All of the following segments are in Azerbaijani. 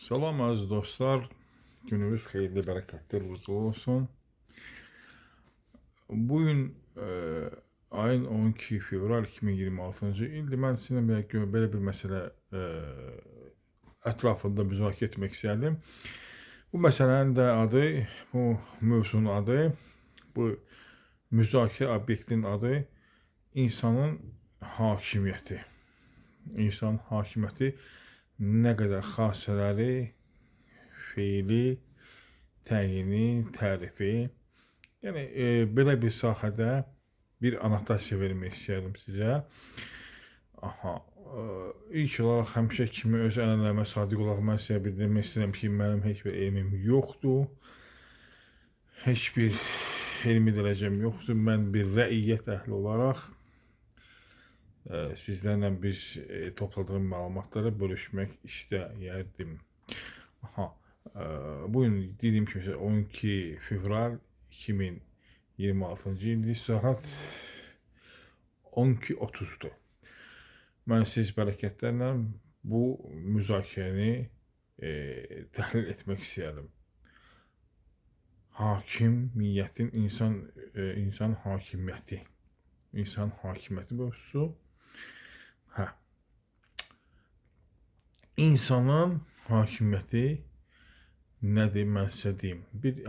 Salam aziz dostlar, gününüz xeyirli, bərəkətli, uğurlu olsun. Bugün ayın 12 fevral 2026-cı ildir. Mən sizinlə belə bir məsələ ətrafında müzakirə etmək istərdim. Bu məsələnin də adı, bu mövzunun adı, bu müzakirə obyektinin adı insanın hakimiyyəti. İnsanın hakimiyyəti nə qədər xassələri, feili, təyini, tərifi. Yəni, belə bir sahədə bir anotasiya vermək istəyərdim sizə. İlk olaraq həmişə kimi öz ənənələrimə sadiq olaraq mən sizə bildirmək istəyirəm ki, mənim heç bir elmim yoxdur. Heç bir elmi dərəcəm yoxdur. Mən bir rəiyyət əhli olaraq sizlərlə biz topladığım məlumatları bölüşmək istəyərdim. Bugün dediyim kimi 12 fevral 2026-cı ildir, saat 12:30-dur. Mən siz bərəkətlərlə bu müzakirəni təhlil etmək istəyərdim. Hakimiyyətin, insan hakimiyyəti. İnsan hakimiyyəti mövzusu. İnsanın hakimiyyəti nədir, mən sizə deyim.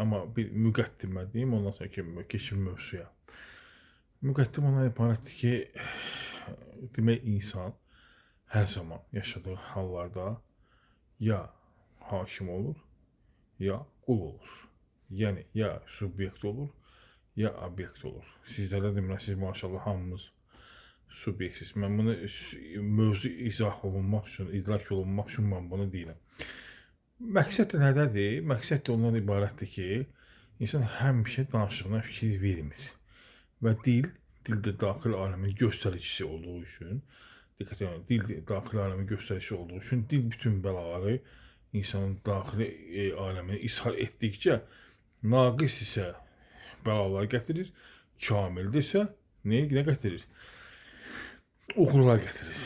Amma bir müqəddimə deyim, ondan sonra keçim mövzuya. Müqəddim ona ibarətdir ki, demək insan hər zaman yaşadığı hallarda ya hakim olur, ya qul olur. Yəni, ya subyekt olur, ya obyekt olur. Sizlərdə demirəm, siz maşallah hamımız subyektsiz. Mən bunu mövzu izah olunmaq üçün, idrak olunmaq üçün mən bunu deyirəm. Məqsəd də nədədir? Məqsəd də ondan ibarətdir ki, insan həmişə danışığına fikir vermir. Və dildə daxil aləmin göstəricisi olduğu üçün, diqqət edin, dil daxil aləmin göstəricisi olduğu üçün, dil bütün bəlaları insanın daxili aləmini ishar etdikcə, naqis isə bəlalar gətirir, kamildirsə nə gətirir? Uğurlar gətirir.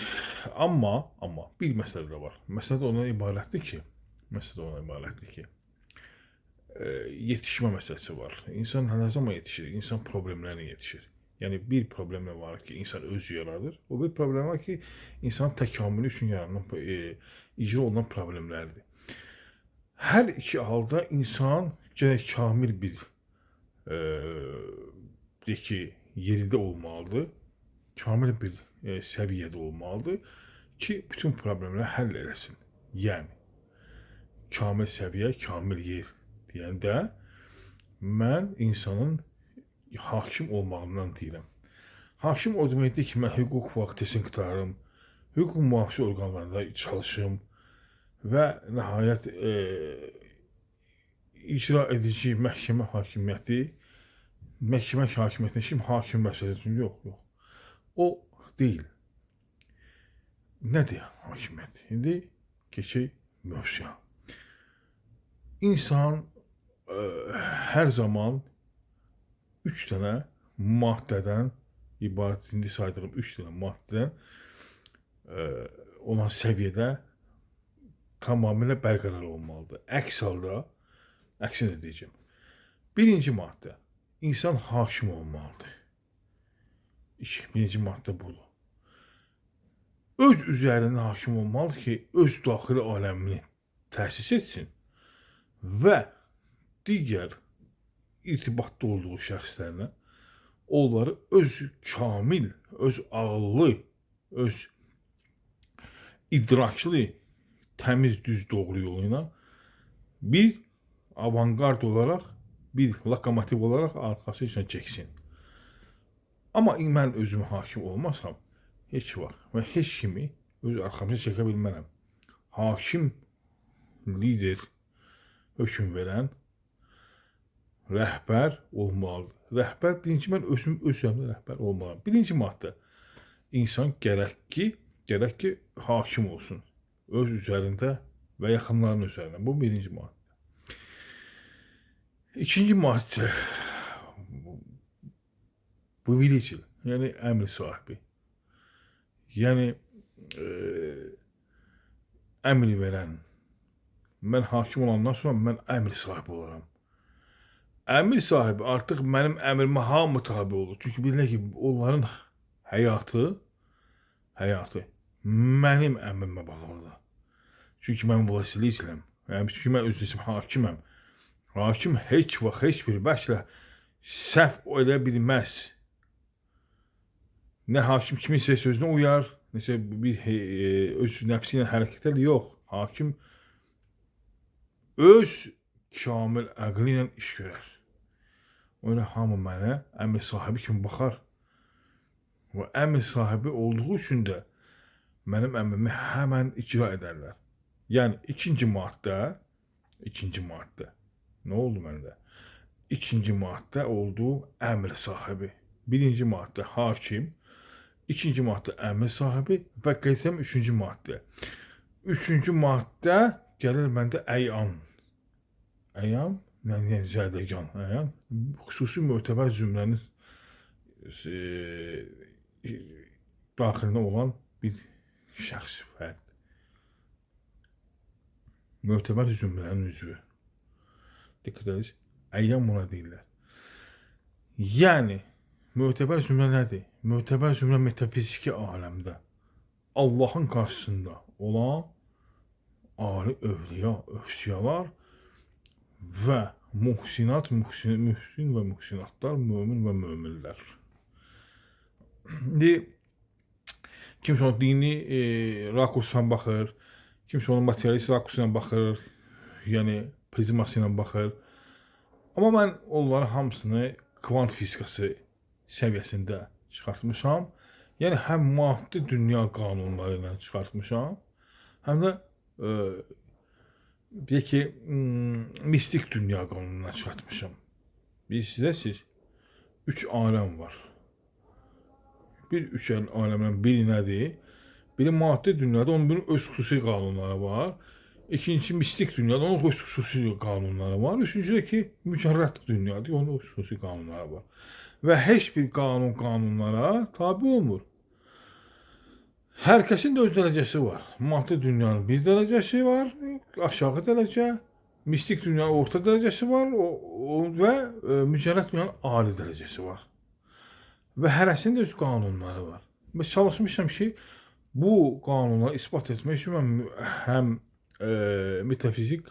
Amma bir məsələ də var. Məsələ də ondan ibarətdir ki, yetişmə məsələsi var. İnsan nə zaman yetişir? İnsan problemlərlə yetişir. Yəni, bir problemlə var ki, insan özü yaradır. O bir problem var ki, insanın təkamülü üçün icra olunan problemlərdir. Hər iki halda insan gərək kamil bir yerdə olmalıdır. Kamil bir səviyyədə olmalıdır ki, bütün problemləri həll eləsin. Yəni, kamil səviyyə, kamil yer deyəndə mən insanın hakim olmağından deyirəm. Hakim o deməkdir ki, mən hüquq faktisini qurtarım, hüquq mühafizə orqanlarında çalışım və nəhayət icra edici məhkəmə hakimiyyəti, məhkəmə hakimiyyətində şimdi hakim məsələsində yox. O deyil. Nədir hakimiyyət? İndi keçək mövzuya. İnsan hər zaman 3 dənə maddədən ibarət, indi saydığım 3 dənə maddədən olan səviyyədə tamamilə bərqərar olmalıdır. Əks halda, əksini deyəcəm. Birinci maddə, insan hakim olmalıdır. Birinci maddə budur. Öz üzərində hakim olmalıdır ki, öz daxili aləmini təsis etsin və digər irtibatda olduğu şəxslərlə onları öz kamil, öz ağıllı, öz idraklı, təmiz, düz, doğru yolu ilə bir avangard olaraq, bir lokomotiv olaraq arxası üçün çəksin. Amma mən özümü hakim olmasam, heç vaxt və heç kimi öz arxamıza çəkə bilmərəm. Hakim, lider, hökm verən rəhbər olmalıdır. Rəhbər, birinci mən özümdə rəhbər olmalıyım. Birinci maddə, insan gərək ki, hakim olsun. Öz üzərində və yaxınlarının üzərində. Bu birinci maddə. İkinci maddə, bu bilicil, yəni əmr sahibi. Yəni, əmr verən mən hakim olandan sonra mən əmr sahibi olaram. Əmir sahibi artıq mənim əmrimə hamı tabi olur. Çünki bilirlər ki, onların həyatı mənim əmrimə bağlıdır. Çünki mən vəsiliciyəm. Yəni, çünki mən özüm hakiməm. Hakim heç vaxt, heç bir vəçlə səhv edə bilməz. Nə hakim kiminsə sözünə uyar, nəsə bir öz nəfsi ilə hərəkət edir, yox. Hakim öz kamil əqli ilə iş görər. Öyle hamı mənə əmr sahibi kimi baxar. Və əmr sahibi olduğu üçün də mənim əmrimi həmən icra edərlər. Yəni, ikinci maddə, nə oldu məndə? İkinci maddə oldu əmr sahibi. Birinci maddə hakim, ikinci maddə əmr sahibi və qəsəm üçüncü maddə. Üçüncü maddə gəlir məndə əyan. Əyan, yəni zədəgan, əyan. Xüsusi mötəbər zümrənin daxilində olan bir şəxs fərd. Mötəbər zümrənin üzvü. Dikkat ediniz, əyyam buna deyirlər. Yəni, mötəbər zümrə nədir? Mötəbər zümrə metafiziki aləmdə Allahın qarşısında olan ali övliya, övsiyalar və muhsinat, mühsin və muhsinatlar, mömin və möminlər. Kimsə onun dini rakursdan baxır, kimsə onun materialist rakursdan baxır, yəni prizması ilə baxır. Amma mən onların hamısını kvant fizikası səviyyəsində çıxartmışam. Yəni, həm maddi dünya qanunları ilə çıxartmışam, həm də deyək ki, mistik dünya qanununa çıxartmışam. Siz 3 aləm var. Bir üç aləmdən biri nədir? Biri maddi dünyada, onun bir öz xüsusi qanunları var. İkincisi mistik dünyada, onun öz xüsusi qanunları var. Üçüncüdə ki, mücərrət dünyadır, onun öz xüsusi qanunları var. Və heç bir qanunlara tabi olmur. Hər kəsin də öz dərəcəsi var. Maddi dünyanın bir dərəcəsi var, aşağı dərəcə, mistik dünyanın orta dərəcəsi var və mücərrət dünyanın ali dərəcəsi var. Və hərəsinin də öz qanunları var. Mən çalışmışam ki, bu qanunları ispat etmək üçün mən həm metafizik,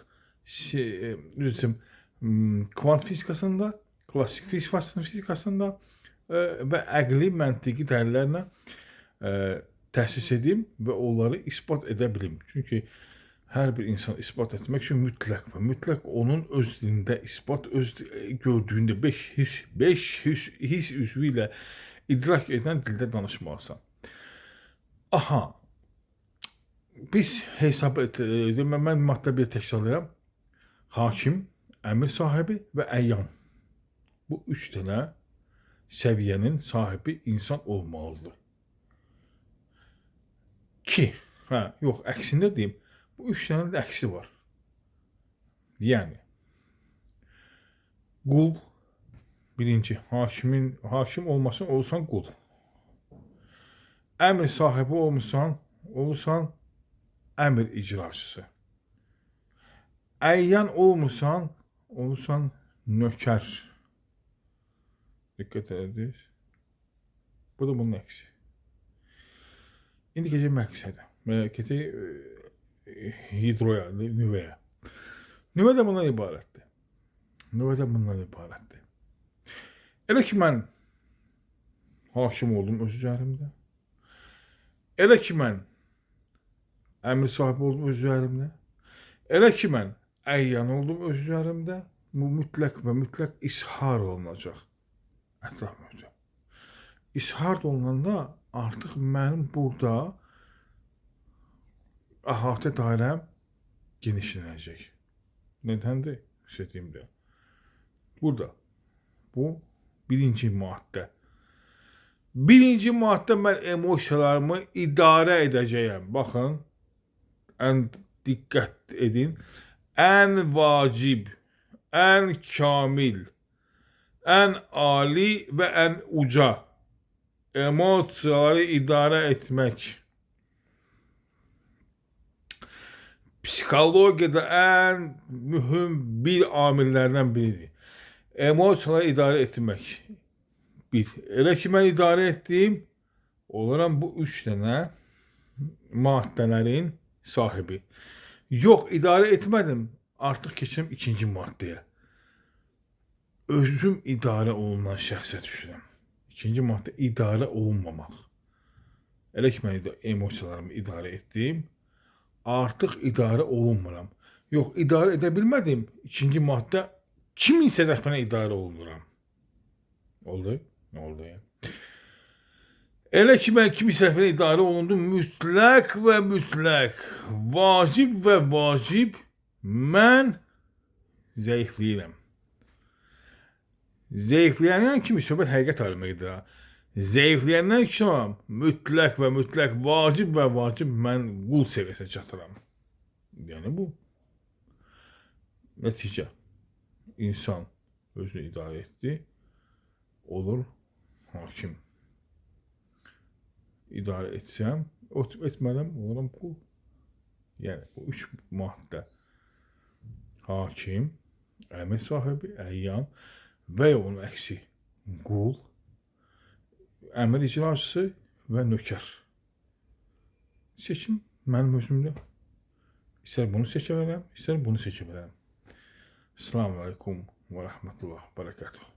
kvant fizikasında, klassik fizikasında və əqli, məntiqi dəlillərlə təsis edim və onları ispat edə bilim. Çünki hər bir insan ispat etmək üçün mütləq onun öz dilində ispat, öz gördüyündə 5 his üzvü ilə idrak edən dildə danışmalısan. Aha, biz hesab edelim, mən maddə bir təkrarlayıram. Hakim, əmir sahibi və əyyan. Bu 3 dənə səviyyənin sahibi insan olmalıdır. Yox, əksində deyim, bu 3 dənə də əksi var. Yəni, qul, birinci, hakim olmasın, olursan qul. Əmr sahibi olursan əmr icraçısı. Əyyan olursan nökər. Diqqət ediniz. Bu da bunun əksi. İndi keçək məqsədə. Keçək hidroya, nüvəyə. Nüvə də bundan ibarətdir. Elə ki, mən hakim oldum öz üzərimdə. Elə ki, mən əmr sahibi oldum öz üzərimdə. Elə ki, mən əyyan oldum öz üzərimdə. Bu mütləq ishar olunacaq. Ətraf mühitə. İshar olunanda artıq mənim burada əhatə dairəm genişlənəcək. Nədəndir? Hissetdiyimdə. Burada. Bu birinci maddə. Birinci maddə mən emosiyalarımı idarə edəcəyəm. Baxın, ən diqqət edin. Ən vacib, ən kamil, ən ali və ən uca emosiyaları idarə etmək. psixologiyada ən mühüm bir amillərdən biridir. Emosiyaları idarə etmək. Bir. Elə ki, mən idarə etdim, oluram bu 3 dənə maddələrin sahibi. Yox, idarə etmədim, artıq keçirəm ikinci maddəyə. Özüm idarə olunan şəxsə düşürəm. İkinci maddə idarə olunmamaq. Elə ki, mən emosiyalarımı idarə etdim, artıq idarə olunmuram. Yox, idarə edə bilmədim, ikinci maddə kiminsə tərəfindən idarə olunuram. Oldu? Oldu ya. Elə ki, mən kiminsə tərəfindən idarə olundum, mütləq və mütləq, vacib və vacib mən zəifliyirəm. Zəifləyəndən kimi söhbət həqiqət aləmə gedir. Zəifləyəndən kimi mütləq və mütləq, vacib və vacib mən qul səviyyəsinə çatıram. Yəni bu. Nəticə. İnsan özünü idarə etdi, olur hakim. İdarə etsəm, etmədən oluram qul. Yəni bu 3 maddə. Hakim, əmir sahibi, əyyan və ya onun əksi qul, əmir icraçısı və nökər. Seçim mənim özümdə. İstər bunu seçə bilərəm, istər bunu seçə bilərəm. Esselamu aleyküm və rəhmətullah və bərəkatuhu.